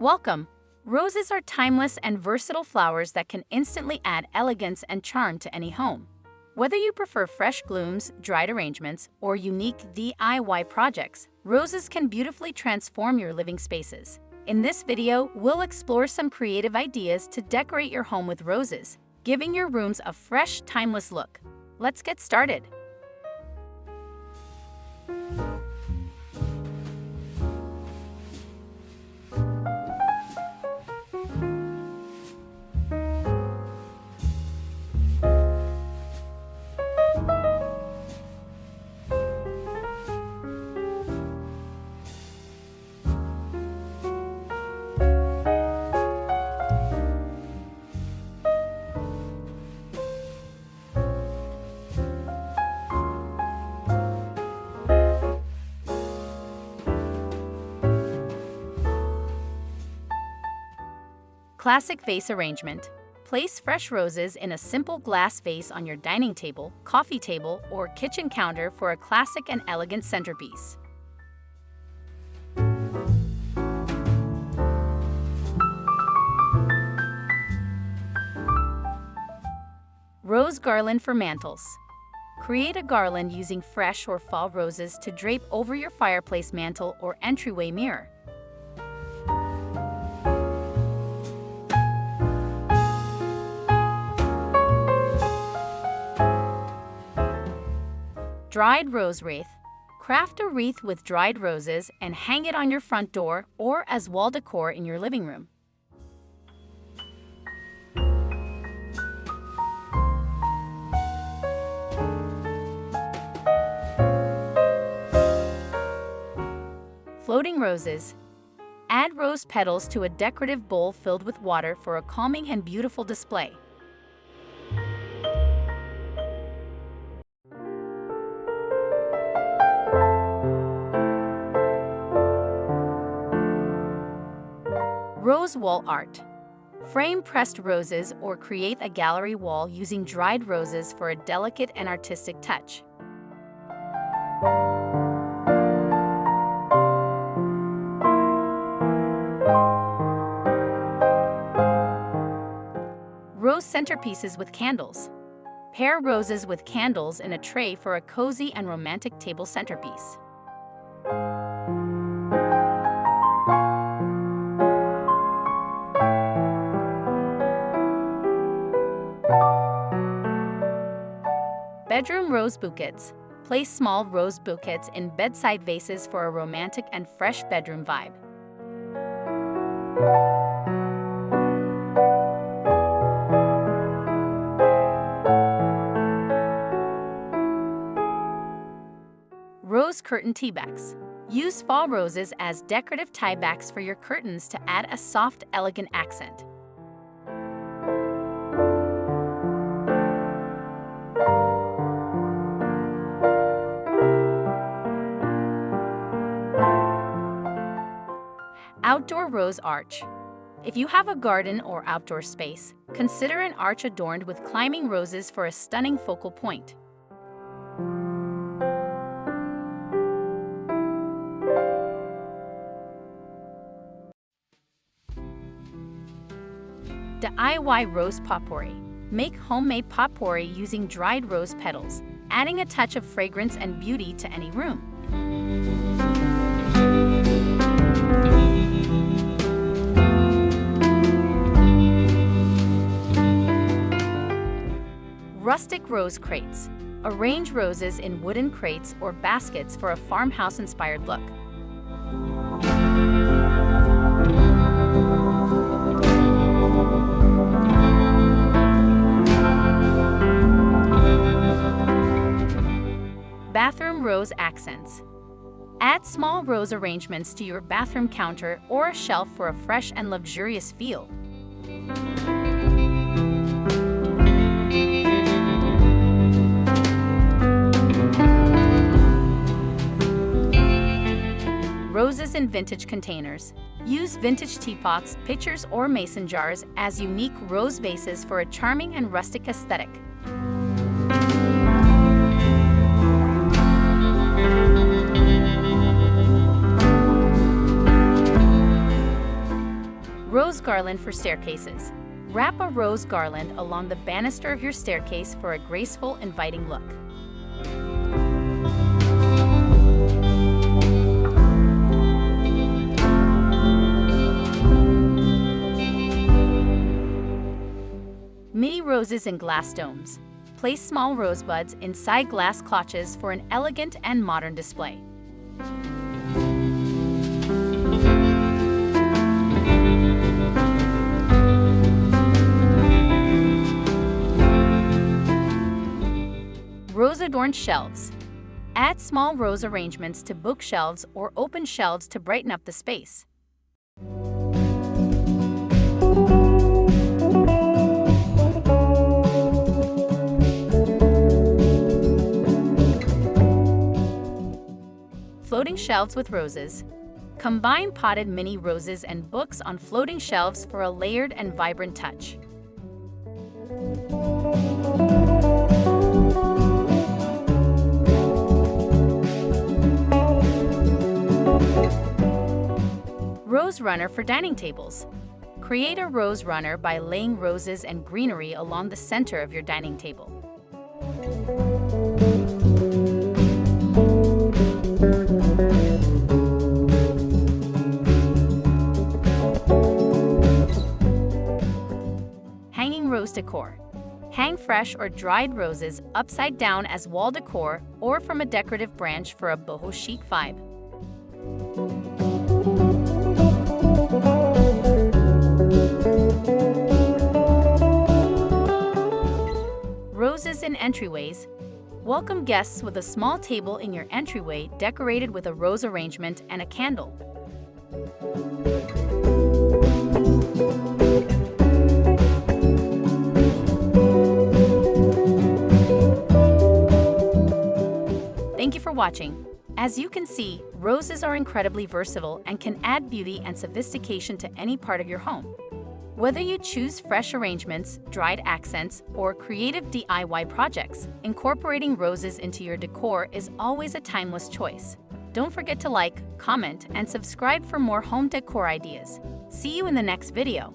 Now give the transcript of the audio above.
Welcome! Roses are timeless and versatile flowers that can instantly add elegance and charm to any home. Whether you prefer fresh blooms, dried arrangements, or unique DIY projects, roses can beautifully transform your living spaces. In this video, we'll explore some creative ideas to decorate your home with roses, giving your rooms a fresh, timeless look. Let's get started. Classic vase arrangement. Place fresh roses in a simple glass vase on your dining table, coffee table, or kitchen counter for a classic and elegant centerpiece. Rose garland for mantels. Create a garland using fresh or fall roses to drape over your fireplace mantel or entryway mirror. Dried rose wreath. Craft a wreath with dried roses and hang it on your front door or as wall decor in your living room. Floating roses. Add rose petals to a decorative bowl filled with water for a calming and beautiful display. Rose wall art. Frame pressed roses or create a gallery wall using dried roses for a delicate and artistic touch. Rose centerpieces with candles. Pair roses with candles in a tray for a cozy and romantic table centerpiece. Bedroom rose bouquets. Place small rose bouquets in bedside vases for a romantic and fresh bedroom vibe. Rose curtain teabacks. Use fall roses as decorative tiebacks for your curtains to add a soft, elegant accent. Outdoor rose arch. If you have a garden or outdoor space, consider an arch adorned with climbing roses for a stunning focal point. DIY rose potpourri. Make homemade potpourri using dried rose petals, adding a touch of fragrance and beauty to any room. Rustic rose crates. Arrange roses in wooden crates or baskets for a farmhouse-inspired look. Bathroom rose accents. Add small rose arrangements to your bathroom counter or a shelf for a fresh and luxurious feel. Roses in vintage containers. Use vintage teapots, pitchers, or mason jars as unique rose vases for a charming and rustic aesthetic. garland for staircases. Wrap a rose garland along the banister of your staircase for a graceful, inviting look. Mini roses in glass domes. Place small rosebuds inside glass clutches for an elegant and modern display. Rose-adorned shelves. Add small rose arrangements to bookshelves or open shelves to brighten up the space. Floating shelves with roses. Combine potted mini roses and books on floating shelves for a layered and vibrant touch. Rose runner for dining tables. Create a rose runner by laying roses and greenery along the center of your dining table. Hanging rose decor. Hang fresh or dried roses upside down as wall decor or from a decorative branch for a boho chic vibe. Roses in entryways. Welcome guests with a small table in your entryway decorated with a rose arrangement and a candle. Thank you for watching. As you can see, roses are incredibly versatile and can add beauty and sophistication to any part of your home. Whether you choose fresh arrangements, dried accents, or creative DIY projects, incorporating roses into your decor is always a timeless choice. Don't forget to like, comment, and subscribe for more home decor ideas. See you in the next video.